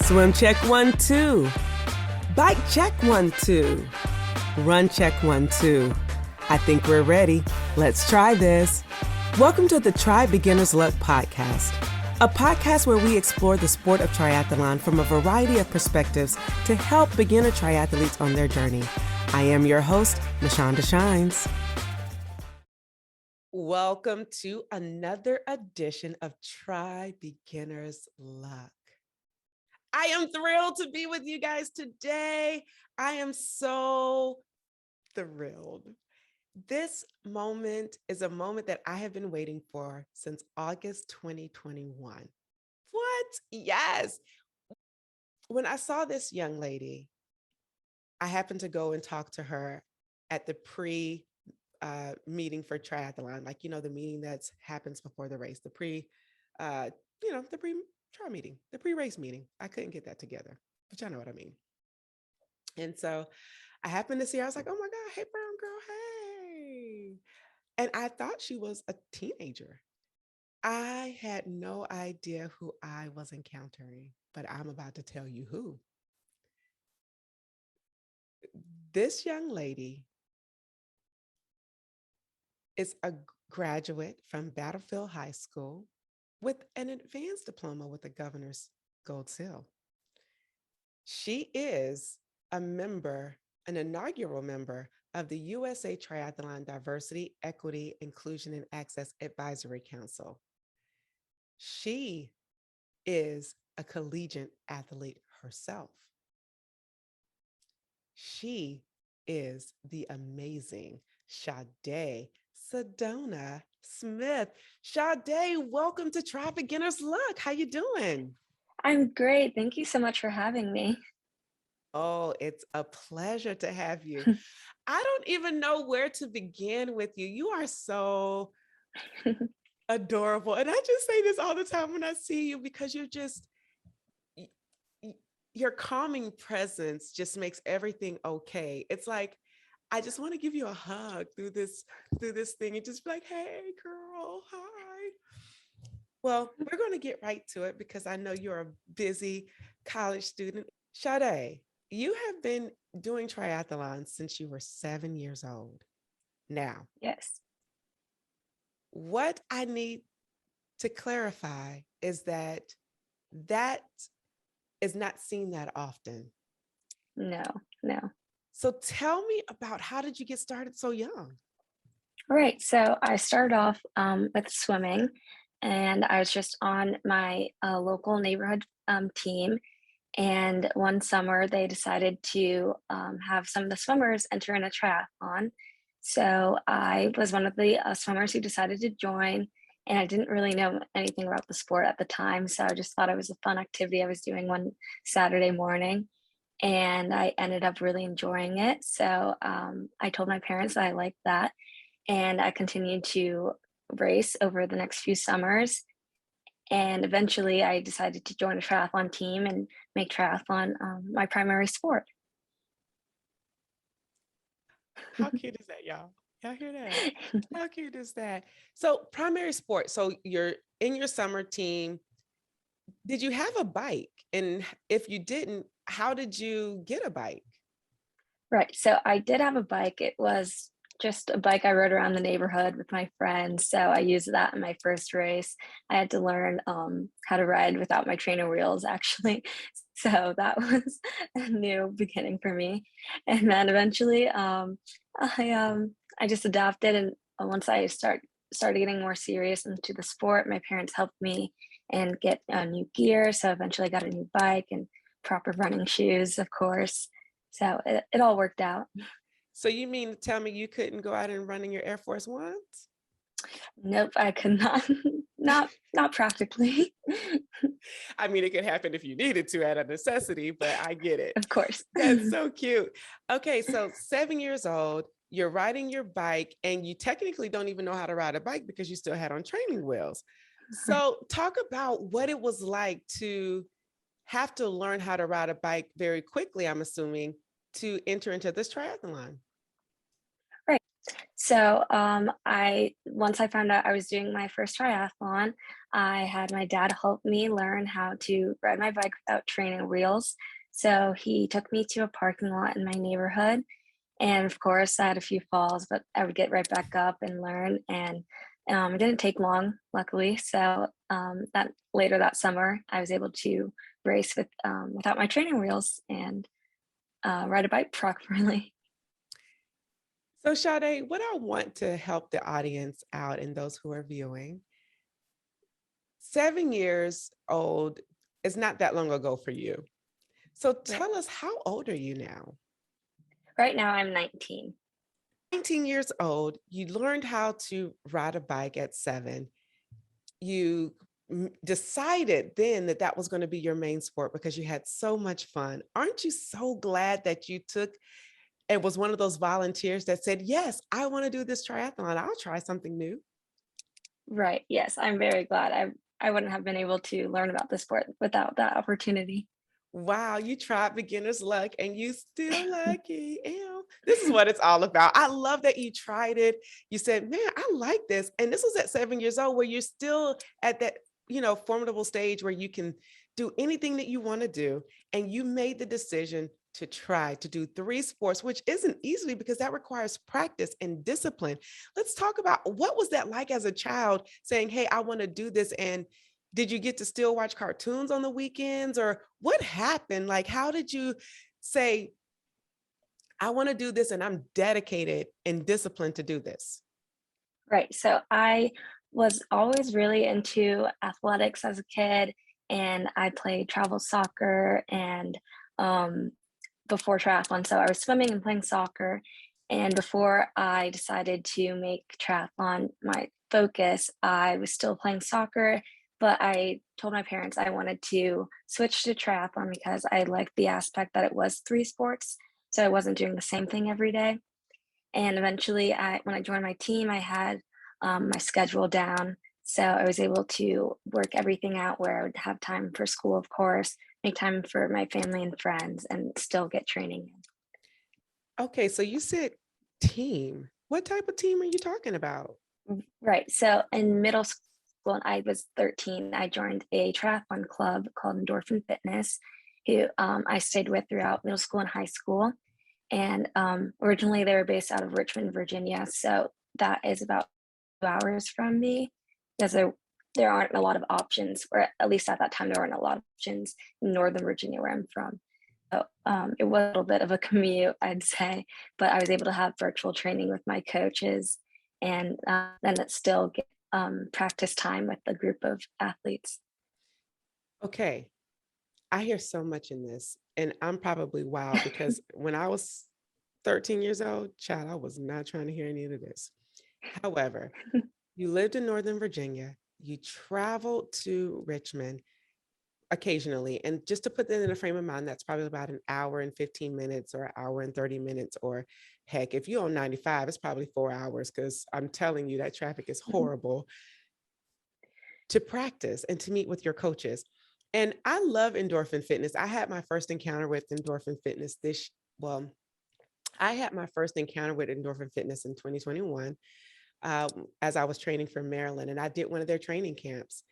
Swim check 1, 2. Bike check 1, 2. Run check 1, 2. I think we're ready. Let's try this. Welcome to the Try Beginner's Luck podcast, a podcast where we explore the sport of triathlon from a variety of perspectives to help beginner triathletes on their journey. I am your host, Mashonda Shines. Welcome to another edition of Try Beginner's Luck. I am thrilled to be with you guys today. I am so thrilled. This moment is a moment that I have been waiting for since August 2021. What? Yes. When I saw this young lady, I happened to go and talk to her at the meeting for triathlon, like, the meeting that happens before the race, the pre-try meeting, the pre-race meeting. I couldn't get that together, but y'all know what I mean. And so I happened to see her. I was like, oh my God, hey, brown girl, hey. And I thought she was a teenager. I had no idea who I was encountering, but I'm about to tell you who. This young lady is a graduate from Battlefield High School with an advanced diploma with the governor's gold seal. She is an inaugural member of the USA Triathlon Diversity, Equity, Inclusion, and Access Advisory Council. She is a collegiate athlete herself. She is the amazing Sade Smith. Sade, welcome to Try Beginner's Luck. How you doing? I'm great. Thank you so much for having me. Oh, it's a pleasure to have you. I don't even know where to begin with you. You are so adorable. And I just say this all the time when I see you because your calming presence just makes everything okay. It's like, I just want to give you a hug through this thing and just be like, hey, girl, hi. Well, we're going to get right to it because I know you're a busy college student. Sade, you have been doing triathlon since you were 7 years old. Now, yes. What I need to clarify is that is not seen that often. No. So tell me about, how did you get started so young? All right. So I started off with swimming, and I was just on my local neighborhood team. And one summer, they decided to have some of the swimmers enter in a triathlon. So I was one of the swimmers who decided to join. And I didn't really know anything about the sport at the time. So I just thought it was a fun activity I was doing one Saturday morning. And I ended up really enjoying it. So I told my parents that I liked that. And I continued to race over the next few summers. And eventually I decided to join a triathlon team and make triathlon my primary sport. How cute is that, y'all? Y'all hear that? How cute is that? So primary sport. So you're in your summer team. Did you have a bike? And if you didn't, how did you get a bike? Right. So I did have a bike. It was just a bike I rode around the neighborhood with my friends. So I used that in my first race. I had to learn how to ride without my trainer wheels, actually. So that was a new beginning for me. And then eventually I just adapted. And once I started getting more serious into the sport, my parents helped me and get new gear. So eventually I got a new bike and proper running shoes, of course. So it all worked out. So you mean to tell me you couldn't go out and run in your Air Force Ones? Nope, I could not. Not practically. I mean, it could happen if you needed to out of necessity, but I get it. Of course. That's so cute. Okay, so 7 years old, you're riding your bike and you technically don't even know how to ride a bike because you still had on training wheels. So talk about what it was like to have to learn how to ride a bike very quickly, I'm assuming, to enter into this triathlon. Right. So, I once I found out I was doing my first triathlon, I had my dad help me learn how to ride my bike without training wheels. So he took me to a parking lot in my neighborhood, and of course, I had a few falls, but I would get right back up and learn. And it didn't take long, luckily. So that later that summer, I was able to race without my training wheels and ride a bike properly. So, Sade, what I want to help the audience out and those who are viewing, 7 years old is not that long ago for you. So, Right. tell us, how old are you now? Right now, I'm 19. 19 years old, you learned how to ride a bike at 7. You decided then that that was going to be your main sport because you had so much fun. Aren't you so glad that you took and was one of those volunteers that said, "Yes, I want to do this triathlon. I'll try something new." Right. Yes, I'm very glad. I wouldn't have been able to learn about the sport without that opportunity. Wow, you tried beginner's luck and you still lucky. Ew. This is what it's all about. I love that you tried it. You said, "Man, I like this." And this was at 7 years old where you're still at that, formidable stage where you can do anything that you want to do. And you made the decision to try to do 3 sports, which isn't easily because that requires practice and discipline. Let's talk about what was that like as a child saying, "Hey, I want to do this." And did you get to still watch cartoons on the weekends, or what happened? Like, how did you say, "I want to do this and I'm dedicated and disciplined to do this"? Right. So I was always really into athletics as a kid, and I played travel soccer and um, before triathlon. So I was swimming and playing soccer. And before I decided to make triathlon my focus, I was still playing soccer, but I told my parents I wanted to switch to triathlon because I liked the aspect that it was 3 sports. So I wasn't doing the same thing every day. And eventually, when I joined my team, I had my schedule down. So I was able to work everything out where I would have time for school, of course, make time for my family and friends, and still get training in. Okay, so you said team. What type of team are you talking about? Right. So in middle school, when I was 13, I joined a triathlon club called Endorphin Fitness, who I stayed with throughout middle school and high school. And originally, they were based out of Richmond, Virginia. So that is about 2 hours from me because there aren't a lot of options, or at least at that time, there weren't a lot of options in Northern Virginia, where I'm from. So it was a little bit of a commute, I'd say, but I was able to have virtual training with my coaches and then it still get practice time with a group of athletes. Okay, I hear so much in this, and I'm probably wild because when I was 13 years old, child, I was not trying to hear any of this. However, you lived in Northern Virginia, you traveled to Richmond occasionally. And just to put that in a frame of mind, that's probably about an hour and 15 minutes or an hour and 30 minutes. Or heck, if you're on 95, it's probably 4 hours because I'm telling you that traffic is horrible to practice and to meet with your coaches. And I love endorphin fitness. I had my first encounter with endorphin fitness well, I had my first encounter with endorphin fitness in 2021 as I was training for Maryland, and I did one of their training camps.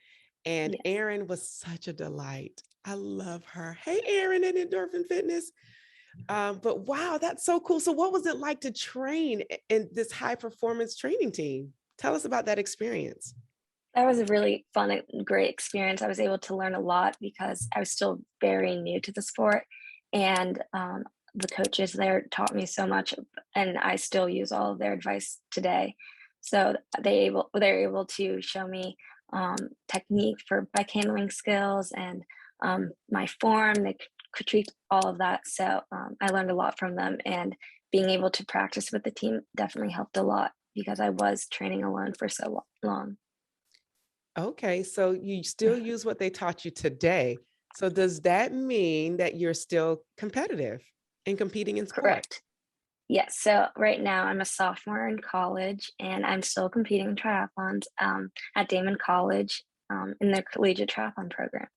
And Yes. Erin was such a delight. I love her. Hey, Erin at Endorphin Fitness. But wow, that's so cool. So, what was it like to train in this high performance training team? Tell us about that experience. That was a really fun and great experience. I was able to learn a lot because I was still very new to the sport, and the coaches there taught me so much, and I still use all of their advice today. So they're able to show me technique for bike handling skills and my form. They critique all of that. So I learned a lot from them, and being able to practice with the team definitely helped a lot because I was training alone for so long. Okay, so you still use what they taught you today. So, does that mean that you're still competitive and competing in sport? Correct. Yes. So right now I'm a sophomore in college and I'm still competing in triathlons at Damon College in their collegiate triathlon program.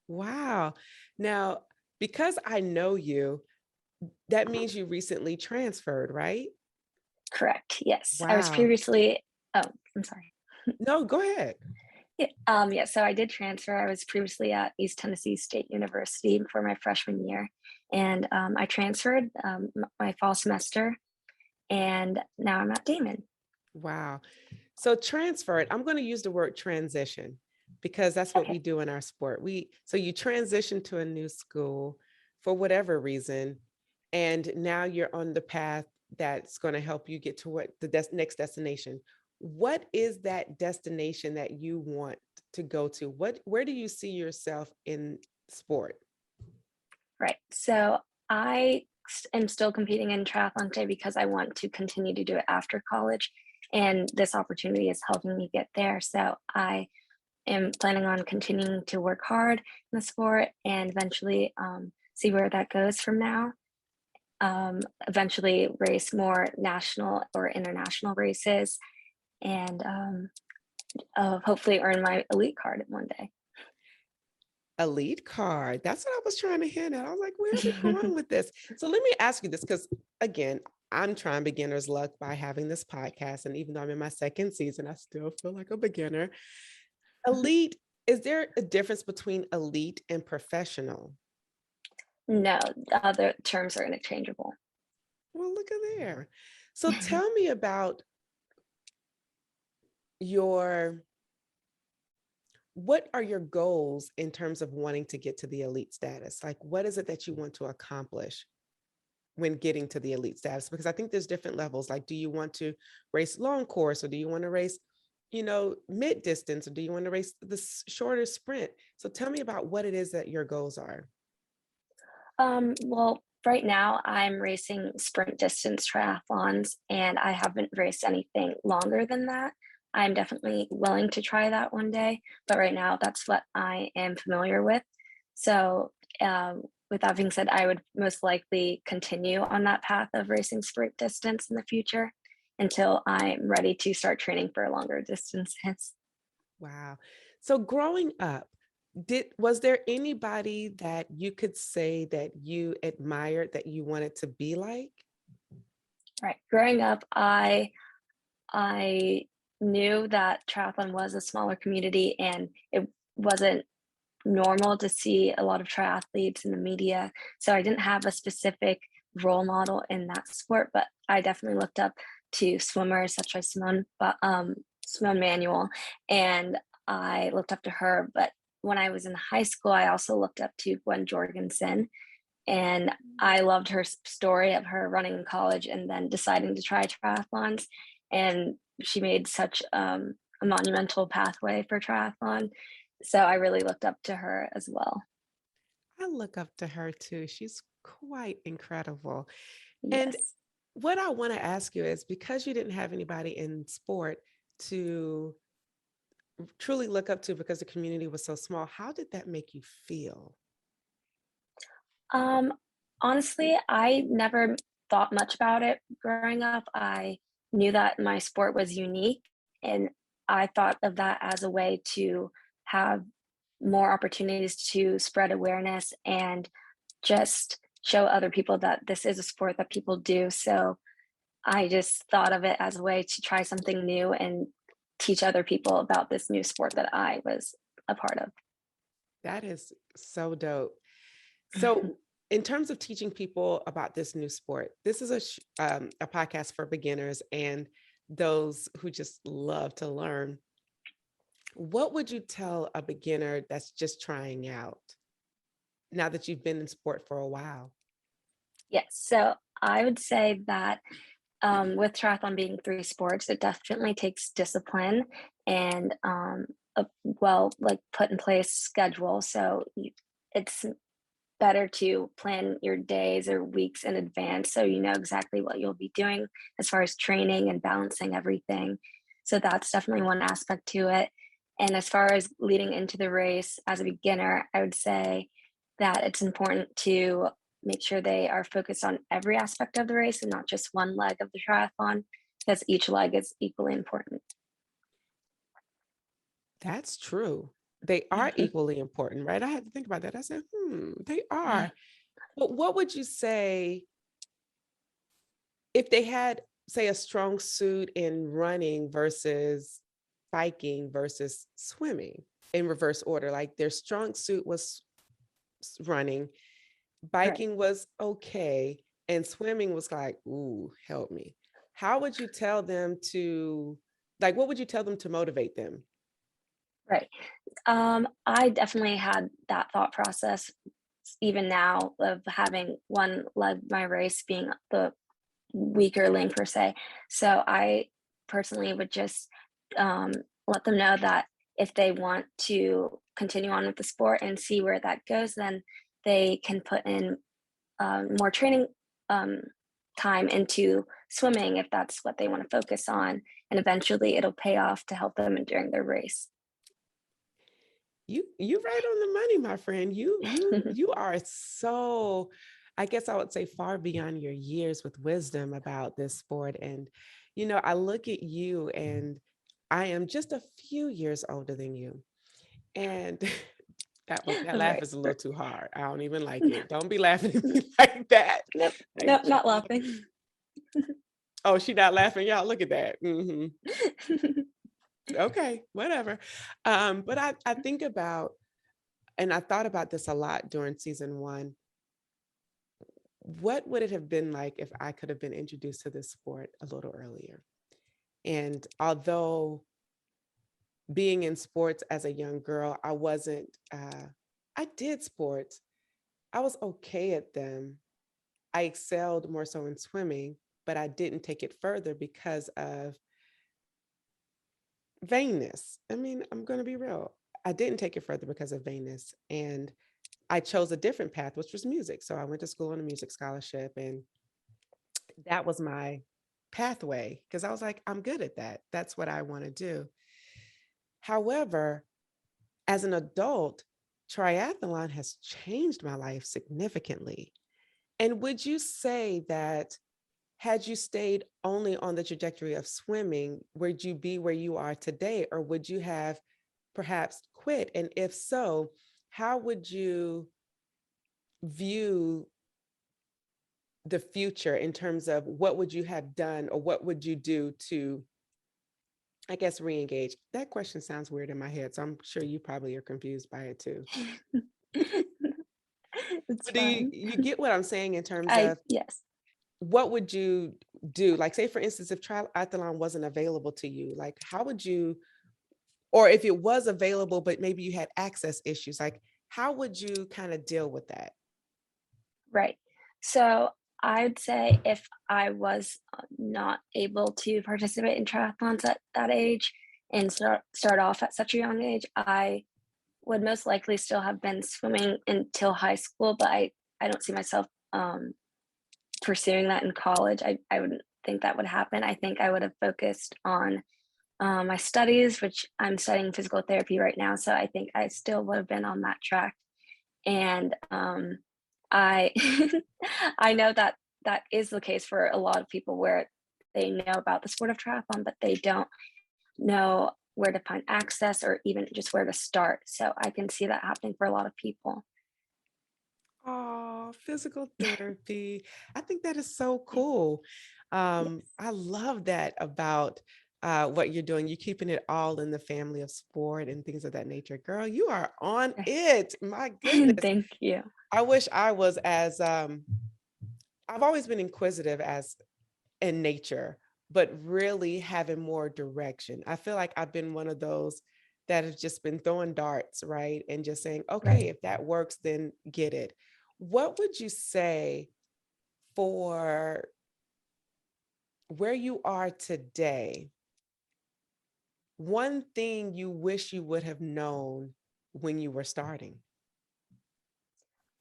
Wow. Now, because I know you, that means you recently transferred, right? Correct. Yes. I was Wow. previously, oh, I'm sorry. No, go ahead. Yeah, yeah, so I did transfer. I was previously at East Tennessee State University for my freshman year, and I transferred my fall semester, and now I'm at Damon. Wow. So transferred, I'm going to use the word transition because that's what we Okay. do in our sport. So you transition to a new school for whatever reason, and now you're on the path that's going to help you get to what the next destination. What is that destination that you want to go to? Where do you see yourself in sport? Right. So am still competing in triathlon today because I want to continue to do it after college. And this opportunity is helping me get there. So I am planning on continuing to work hard in the sport and eventually see where that goes from now. Eventually race more national or international races and hopefully earn my elite card one day. Elite card. That's what I was trying to hint at. I was like, where are we going with this? So let me ask you this, because again, I'm trying beginner's luck by having this podcast. And even though I'm in my second season, I still feel like a beginner. Elite, is there a difference between elite and professional? No, the other terms are interchangeable. Well, look at there. So tell me about your what are your goals in terms of wanting to get to the elite status? Like, what is it that you want to accomplish when getting to the elite status? Because I think there's different levels. Like, do you want to race long course, or do you want to race, mid distance, or do you want to race the shorter sprint? So tell me about what it is that your goals are. Well, right now I'm racing sprint distance triathlons and I haven't raced anything longer than that. I'm definitely willing to try that one day, but right now that's what I am familiar with. So, with that being said, I would most likely continue on that path of racing sprint distance in the future until I'm ready to start training for longer distances. Wow. So growing up, was there anybody that you could say that you admired that you wanted to be like? Right. Growing up, I knew that triathlon was a smaller community and it wasn't normal to see a lot of triathletes in the media. So I didn't have a specific role model in that sport, but I definitely looked up to swimmers such as Simone Manuel, and I looked up to her. But when I was in high school, I also looked up to Gwen Jorgensen, and I loved her story of her running in college and then deciding to try triathlons. And she made such a monumental pathway for triathlon. So I really looked up to her as well. I look up to her too. She's quite incredible. And Yes. what I want to ask you is, because you didn't have anybody in sport to truly look up to because the community was so small, how did that make you feel? Um, Honestly, I never thought much about it growing up. I knew that my sport was unique, and I thought of that as a way to have more opportunities to spread awareness and just show other people that this is a sport that people do. So I just thought of it as a way to try something new and teach other people about this new sport that I was a part of. That is so dope. So, in terms of teaching people about this new sport, this is a podcast for beginners and those who just love to learn. What would you tell a beginner that's just trying out now that you've been in sport for a while? Yes, so I would say that with triathlon being three sports, it definitely takes discipline and a well, like put in place schedule. So it's better to plan your days or weeks in advance so you know exactly what you'll be doing as far as training and balancing everything. So that's definitely one aspect to it. And as far as leading into the race as a beginner, I would say that it's important to make sure they are focused on every aspect of the race and not just one leg of the triathlon, because each leg is equally important. That's true. They are equally important, right? I had to think about that. I said, they are. But what would you say if they had say a strong suit in running versus biking versus swimming in reverse order. Like their strong suit was running, Right. biking was okay, and swimming was like, ooh, help me. How would you tell them to, like, what would you tell them to motivate them? Right. I definitely had that thought process even now of having one leg my race being the weaker link per se. So I personally would just um, let them know that if they want to continue on with the sport and see where that goes, then they can put in more training um, time into swimming if that's what they want to focus on, and eventually it'll pay off to help them during their race. You right on the money, my friend. You are so, I guess I would say, far beyond your years with wisdom about this sport. And I look at you, and I am just a few years older than you. And that laugh Right. is a little too hard. I don't even like it. Don't be laughing at me like that. Nope. Like, Nope. Not laughing. oh, she not laughing. Y'all look at that. Okay, whatever. But I think about, and I thought about this a lot during season one. What would it have been like if I could have been introduced to this sport a little earlier? And although being in sports as a young girl, I wasn't, I did sports. I was okay at them. I excelled more so in swimming, but I didn't take it further because of vainness. I mean, I'm going to be real. I didn't take it further because of vainness. And I chose a different path, which was music. So I went to school on a music scholarship, and that was my pathway because I was like, I'm good at that. That's what I want to do. However, as an adult, triathlon has changed my life significantly. And would you say that had you stayed only on the trajectory of swimming, would you be where you are today, or would you have perhaps quit? And if so, how would you view the future in terms of what would you have done or what would you do to, I guess, re-engage? That question sounds weird in my head, so I'm sure you probably are confused by it too. It's But do you, fine. you get what I'm saying in terms I of Yes. what would you do? Like, say, for instance, if triathlon wasn't available to you, like, how would you, or if it was available, but maybe you had access issues, like, how would you kind of deal with that? Right. So I'd say if I was not able to participate in triathlons at that age and start off at such a young age, I would most likely still have been swimming until high school, but I don't see myself pursuing that in college. I wouldn't think that would happen. I think I would have focused on my studies, which I'm studying physical therapy right now. So I think I still would have been on that track. And I I know that that is the case for a lot of people where they know about the sport of triathlon, but they don't know where to find access or even just where to start. So I can see that happening for a lot of people. Oh, physical therapy. I think that is so cool. Yes. I love that about what you're doing. You're keeping it all in the family of sport and things of that nature. Girl, you are on it. My goodness. Thank you. I wish I was as I've always been inquisitive as in nature, but really having more direction. I feel like I've been one of those that have just been throwing darts, right? And just saying, Right. okay, if that works, then get it. What would you say for where you are today? One thing you wish you would have known when you were starting?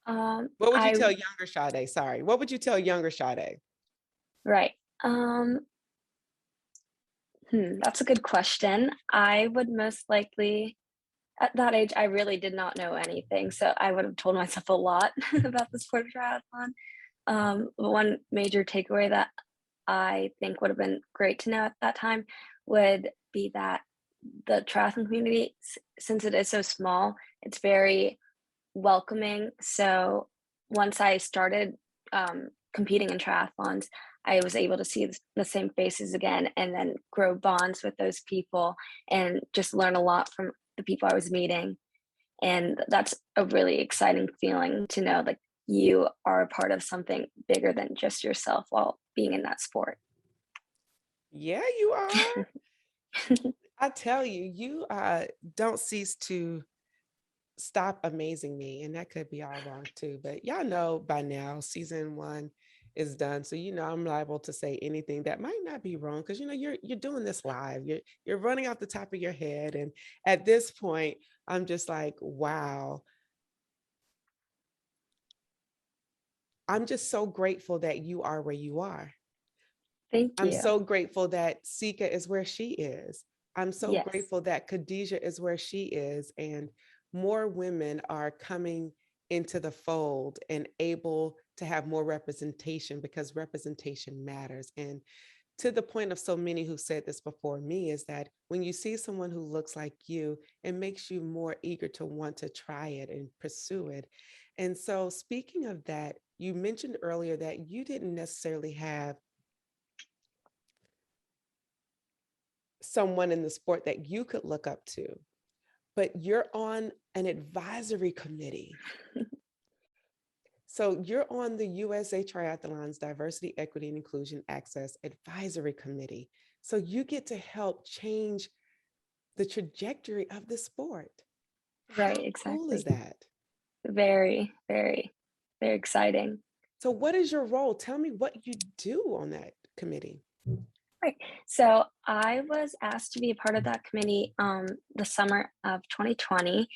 What would you I tell younger Sade? Sorry. What would you tell younger Sade? Right. That's a good question. I would most likely at that age, I really did not know anything, so I would have told myself a lot about the sport of triathlon. One major takeaway that I think would have been great to know at that time would be that the triathlon community, since it is so small, it's very welcoming. So once I started competing in triathlons, I was able to see the same faces again and then grow bonds with those people and just learn a lot from the people I was meeting. And that's a really exciting feeling to know like you are a part of something bigger than just yourself while being in that sport. Yeah, you are. I tell you, you don't cease to stop amazing me. And that could be all wrong too. But y'all know by now, season one is done. So I'm liable to say anything that might not be wrong because you're doing this live. You're running off the top of your head. And at this point, I'm just like, wow. I'm just so grateful that you are where you are. Thank I'm you. so grateful that Sika is where she is. I'm so Yes. grateful that Khadijah is where she is, and more women are coming into the fold and able to have more representation because representation matters. And to the point of so many who said this before me is that when you see someone who looks like you, it makes you more eager to want to try it and pursue it. And so, speaking of that, you mentioned earlier that you didn't necessarily have someone in the sport that you could look up to, but you're on an advisory committee. So you're on the USA Triathlon's Diversity, Equity, and Inclusion Access Advisory Committee. So you get to help change the trajectory of the sport. Right, How cool is exactly. that? Very, very, very exciting. So, what is your role? Tell me what you do on that committee. Right. So I was asked to be a part of that committee the summer of 2020,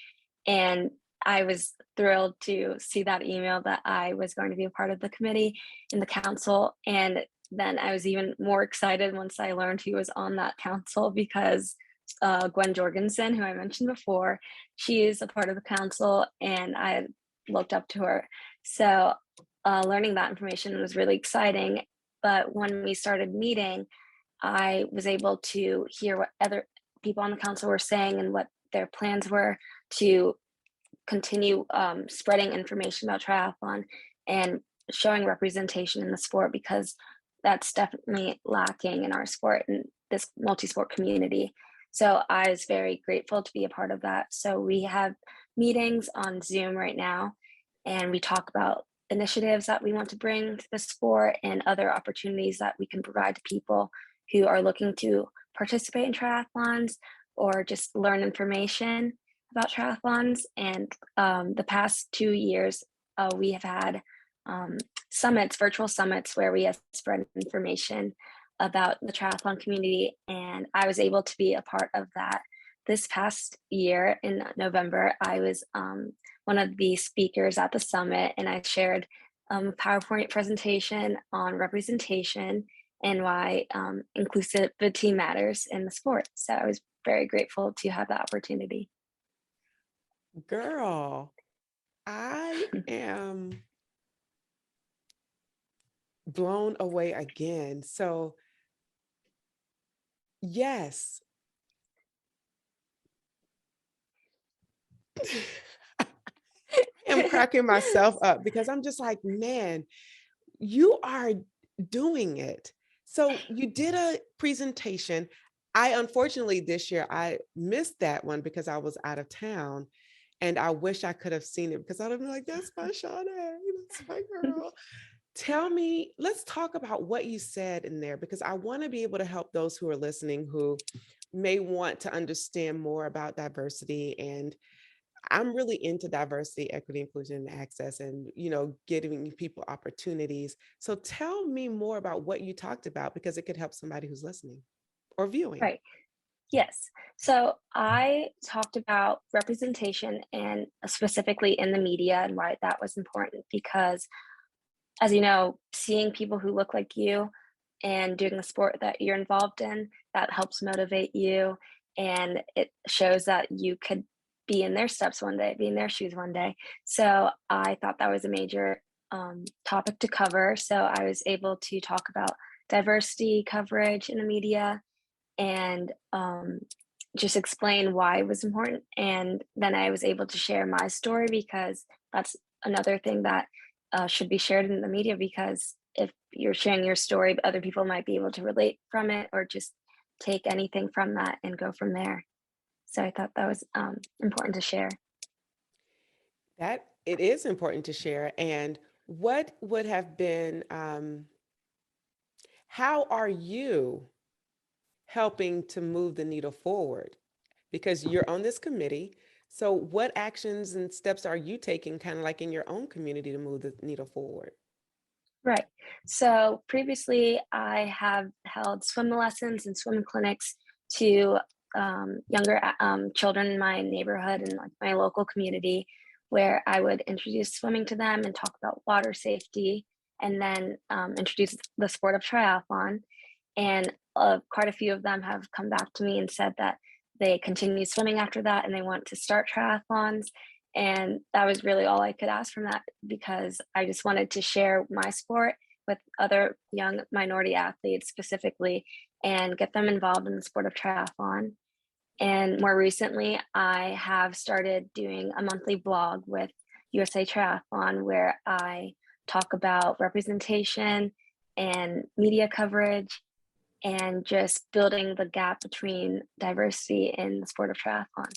and I was thrilled to see that email that I was going to be a part of the committee in the council. And then I was even more excited once I learned who was on that council because Gwen Jorgensen, who I mentioned before, she is a part of the council, and I had looked up to her. So learning that information was really exciting. But when we started meeting, I was able to hear what other people on the council were saying and what their plans were to continue spreading information about triathlon and showing representation in the sport because that's definitely lacking in our sport and this multi-sport community. So I was very grateful to be a part of that. So we have meetings on Zoom right now, and we talk about initiatives that we want to bring to the sport and other opportunities that we can provide to people who are looking to participate in triathlons or just learn information about triathlons. And the past 2 years, we have had summits, virtual summits, where we have spread information about the triathlon community. And I was able to be a part of that. This past year in November, I was one of the speakers at the summit, and I shared a PowerPoint presentation on representation and why inclusivity matters in the sport. So I was very grateful to have that opportunity. Girl, I am blown away again. So, yes. I am cracking myself up because I'm just like, man, you are doing it. So you did a presentation. I unfortunately this year I missed that one because I was out of town, and I wish I could have seen it because I'd have been like, that's my Sade, that's my girl. Tell me, let's talk about what you said in there because I want to be able to help those who are listening who may want to understand more about diversity. And I'm really into diversity, equity, inclusion, and access, and giving people opportunities. So tell me more about what you talked about because it could help somebody who's listening or viewing. Right. Yes. So I talked about representation and specifically in the media and why that was important because, as you know, seeing people who look like you and doing the sport that you're involved in, that helps motivate you. And it shows that you could be in their steps one day, be in their shoes one day. So I thought that was a major topic to cover. So I was able to talk about diversity coverage in the media and just explain why it was important. And then I was able to share my story because that's another thing that should be shared in the media because if you're sharing your story, other people might be able to relate from it or just take anything from that and go from there. So I thought that was important to share. That it is important to share. And what would have been, how are you helping to move the needle forward? Because you're on this committee. So, what actions and steps are you taking, kind of like in your own community, to move the needle forward? Right. So previously, I have held swim lessons and swim clinics to younger children in my neighborhood and like my local community, where I would introduce swimming to them and talk about water safety, and then introduce the sport of triathlon. And quite a few of them have come back to me and said that they continue swimming after that and they want to start triathlons. And that was really all I could ask from that because I just wanted to share my sport with other young minority athletes specifically and get them involved in the sport of triathlon. And more recently, I have started doing a monthly blog with USA Triathlon where I talk about representation and media coverage and just building the gap between diversity in the sport of triathlon.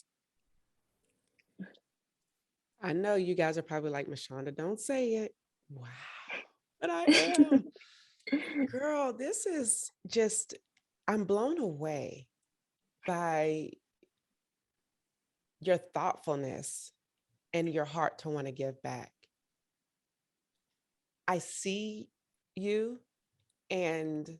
I know you guys are probably like, Mashonda, don't say it. Wow. But I am. Girl, this is just, I'm blown away by your thoughtfulness and your heart to want to give back. I see you and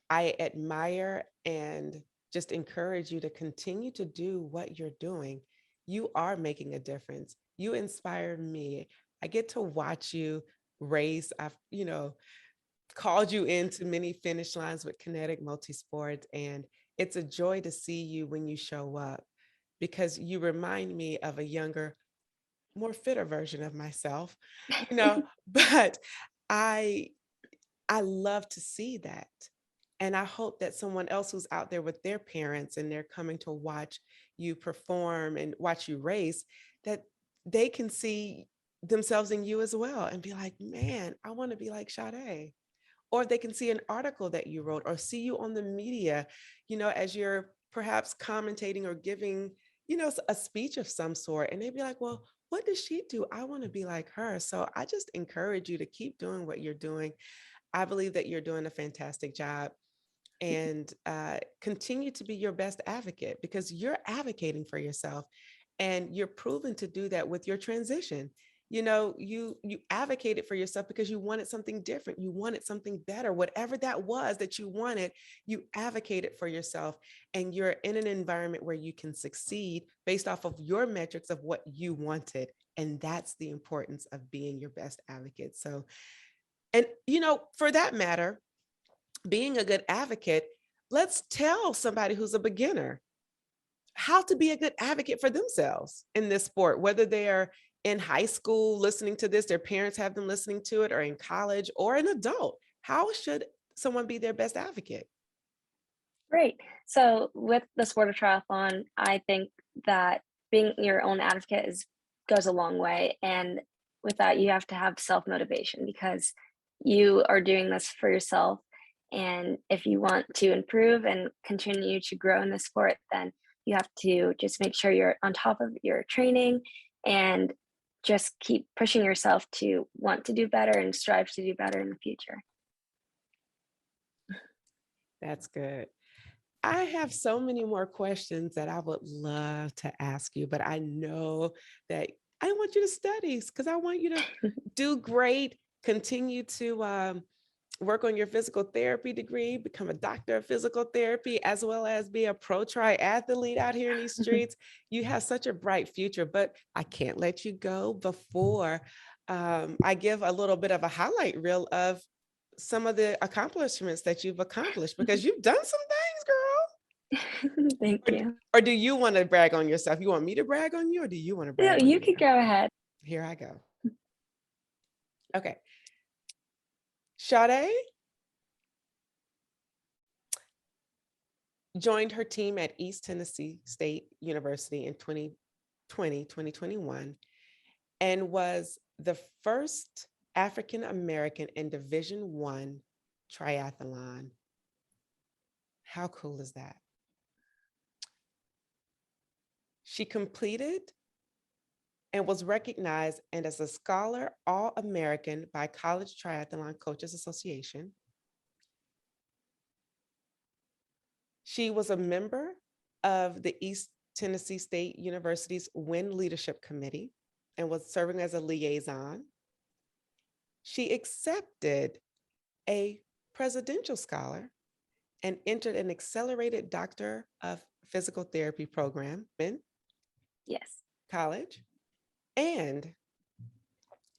I admire and just encourage you to continue to do what you're doing. You are making a difference. You inspire me. I get to watch you race. I've, called you into many finish lines with Kinetic Multisports, and it's a joy to see you when you show up because you remind me of a younger, more fitter version of myself, but I I love to see that. And I hope that someone else who's out there with their parents and they're coming to watch you perform and watch you race, that they can see themselves in you as well and be like, man, I want to be like Sade. Or they can see an article that you wrote or see you on the media, as you're perhaps commentating or giving, a speech of some sort. And they'd be like, well, what does she do? I want to be like her. So I just encourage you to keep doing what you're doing. I believe that you're doing a fantastic job and continue to be your best advocate because you're advocating for yourself and you're proven to do that with your transition. You advocated for yourself because you wanted something different. You wanted something better, whatever that was that you wanted, you advocated for yourself and you're in an environment where you can succeed based off of your metrics of what you wanted. And that's the importance of being your best advocate. So, and for that matter, being a good advocate, let's tell somebody who's a beginner how to be a good advocate for themselves in this sport, whether they are in high school listening to this, their parents have them listening to it, or in college or an adult. How should someone be their best advocate? Great. So with the sport of triathlon, I think that being your own advocate goes a long way. And with that, you have to have self motivation because you are doing this for yourself. And if you want to improve and continue to grow in the sport, then you have to just make sure you're on top of your training and just keep pushing yourself to want to do better and strive to do better in the future. That's good. I have so many more questions that I would love to ask you, but I know that I want you to study because I want you to do great, continue to work on your physical therapy degree, become a doctor of physical therapy, as well as be a pro triathlete out here in these streets. You have such a bright future, but I can't let you go before I give a little bit of a highlight reel of some of the accomplishments that you've accomplished because you've done some things, Thank girl. you. Or do you want to brag on yourself? You want me to brag on you, or do you want to No, brag on you yourself? could go ahead. Here I go. Okay. Sade joined her team at East Tennessee State University in 2021, and was the first African American in Division One triathlon. How cool is that? She completed and was recognized and as a Scholar All-American by College Triathlon Coaches Association. She was a member of the East Tennessee State University's WIN Leadership Committee and was serving as a liaison. She accepted a presidential scholar and entered an accelerated Doctor of Physical Therapy program in Yes. college. And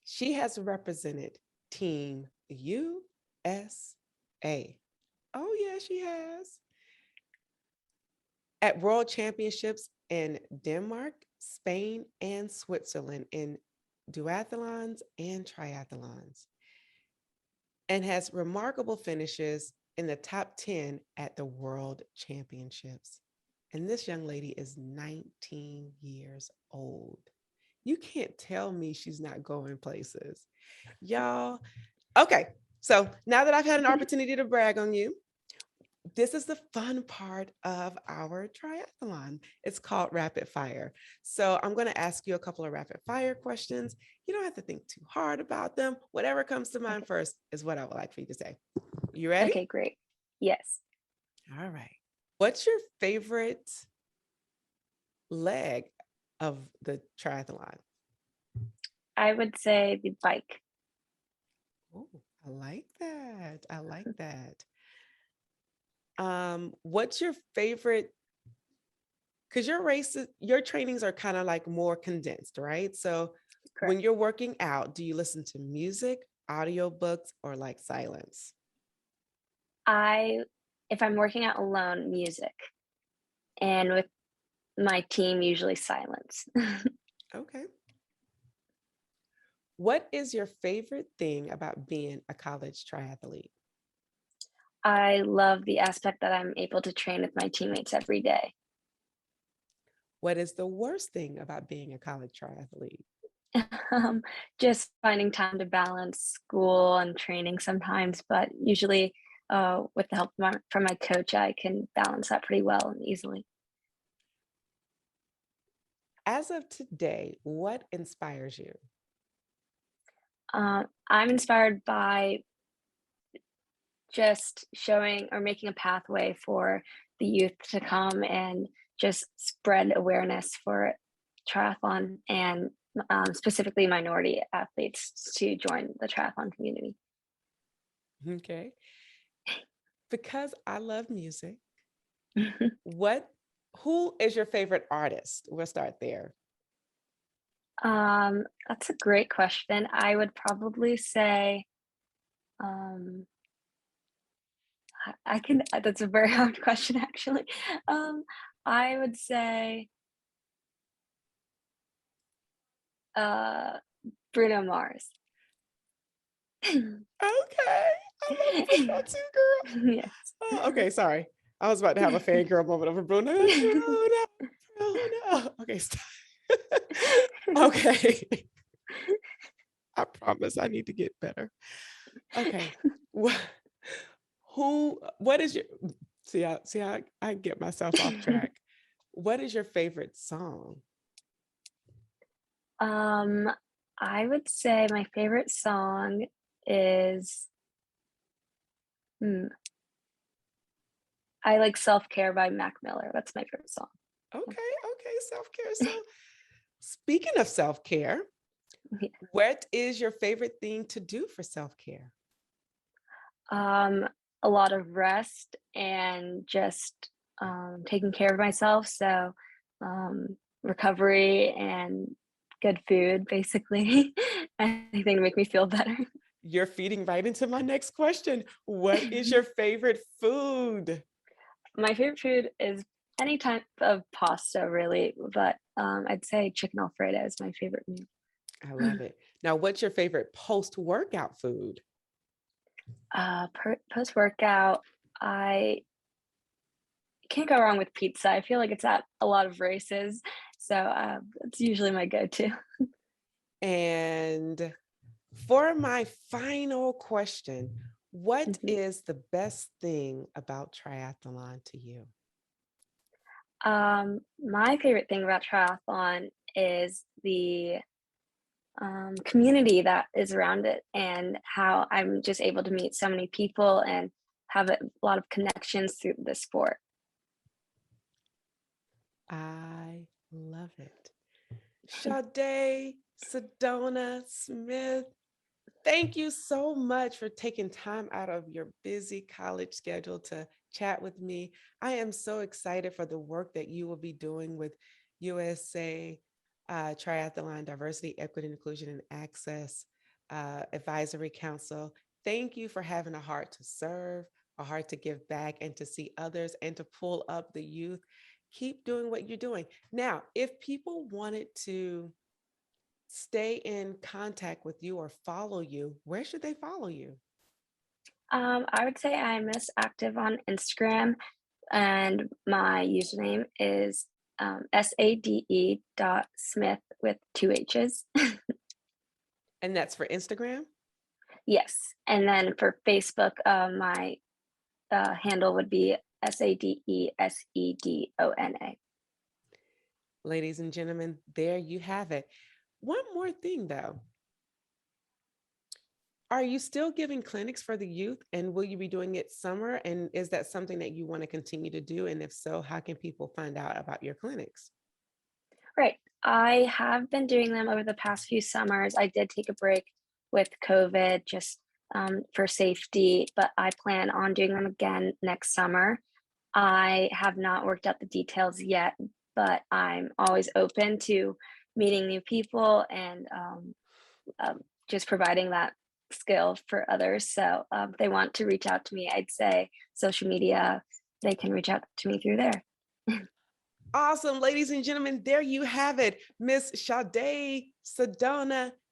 she has represented Team USA. Oh, yeah, she has. At World Championships in Denmark, Spain, and Switzerland in duathlons and triathlons, and has remarkable finishes in the top 10 at the World Championships. And this young lady is 19 years old. You can't tell me she's not going places. Y'all, okay. So now that I've had an opportunity to brag on you, this is the fun part of our triathlon. It's called rapid fire. So I'm going to ask you a couple of rapid fire questions. You don't have to think too hard about them. Whatever comes to mind first is what I would like for you to say. You ready? Okay, great. Yes. All right. What's your favorite leg of the triathlon? I would say the bike. Oh, I like that. I like that. What's your favorite? Because your races, your trainings are kind of like more condensed, right? So when Correct. you're working out, do you listen to music, audiobooks, or like silence? If I'm working out alone, music, and with my team, usually silence. Okay. What is your favorite thing about being a college triathlete? I love the aspect that I'm able to train with my teammates every day. What is the worst thing about being a college triathlete? Um, just finding time to balance school and training sometimes, but usually, with the help from my coach, I can balance that pretty well and easily. As of today, what inspires you? I'm inspired by just showing or making a pathway for the youth to come and just spread awareness for triathlon and specifically minority athletes to join the triathlon community. Okay. Because I love music, what who is your favorite artist? We'll start there. That's a great question. I would probably say, um, I can, that's a very hard question, actually. Um, I would say uh, Bruno Mars. Okay. I love Bruno too, girl. Yes. Okay, sorry. I was about to have a fangirl moment over Bruno. Bruno, Bruno. Okay, stop. Okay. I promise I need to get better. Okay. What is your, see, I get myself off track. What is your favorite song? Um, I would say my favorite song is, hmm, I like "Self-Care" by Mac Miller. That's my favorite song. Okay, okay, self-care. So speaking of self-care, Yeah. what is your favorite thing to do for self-care? Um, a lot of rest and just, taking care of myself, so, recovery and good food, basically, anything to make me feel better. You're feeding right into my next question. What is your favorite food? My favorite food is any type of pasta, really, but, I'd say chicken Alfredo is my favorite meal. I love it. Now, what's your favorite post-workout food? Post-workout, I can't go wrong with pizza. I feel like it's at a lot of races, so, it's usually my go-to. And For my final question, what Mhm. is the best thing about triathlon to you? My favorite thing about triathlon is the community that is around it and how I'm just able to meet so many people and have a lot of connections through the sport. I love it. Sade Smith, thank you so much for taking time out of your busy college schedule to chat with me. I am so excited for the work that you will be doing with USA Triathlon Diversity, Equity, Inclusion, and Access Advisory Council. Thank you for having a heart to serve, a heart to give back, and to see others and to pull up the youth. Keep doing what you're doing. Now, if people wanted to stay in contact with you or follow you, where should they follow you? I would say I'm most active on Instagram, and my username is SADE.Smith with two H's. And that's for Instagram. Yes. And then for Facebook, my handle would be SADESEDONA. Ladies and gentlemen, there you have it. One more thing though. Are you still giving clinics for the youth and will you be doing it summer? And is that something that you want to continue to do? And if so, how can people find out about your clinics? Right. I have been doing them over the past few summers. I did take a break with COVID just for safety, but I plan on doing them again next summer. I have not worked out the details yet, but I'm always open to meeting new people and um, just providing that skill for others. So if they want to reach out to me, I'd say social media, they can reach out to me through there. Awesome, ladies and gentlemen, there you have it. Miss Sade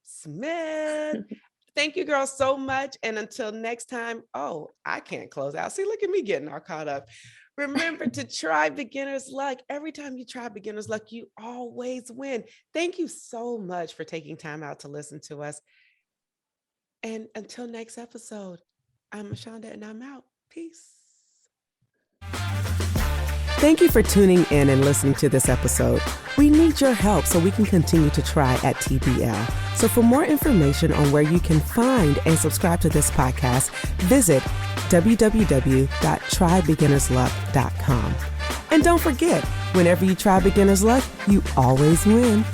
Smith. Thank you, girls, so much. And until next time, oh, I can't close out. See, look at me getting all caught up. Remember to try beginner's luck. Every time you try beginner's luck, you always win. Thank you so much for taking time out to listen to us. And until next episode, I'm Mashonda and I'm out. Peace. Thank you for tuning in and listening to this episode. We need your help so we can continue to try at TBL. So for more information on where you can find and subscribe to this podcast, visit www.trybeginnersluck.com. And don't forget, whenever you try beginner's luck, you always win.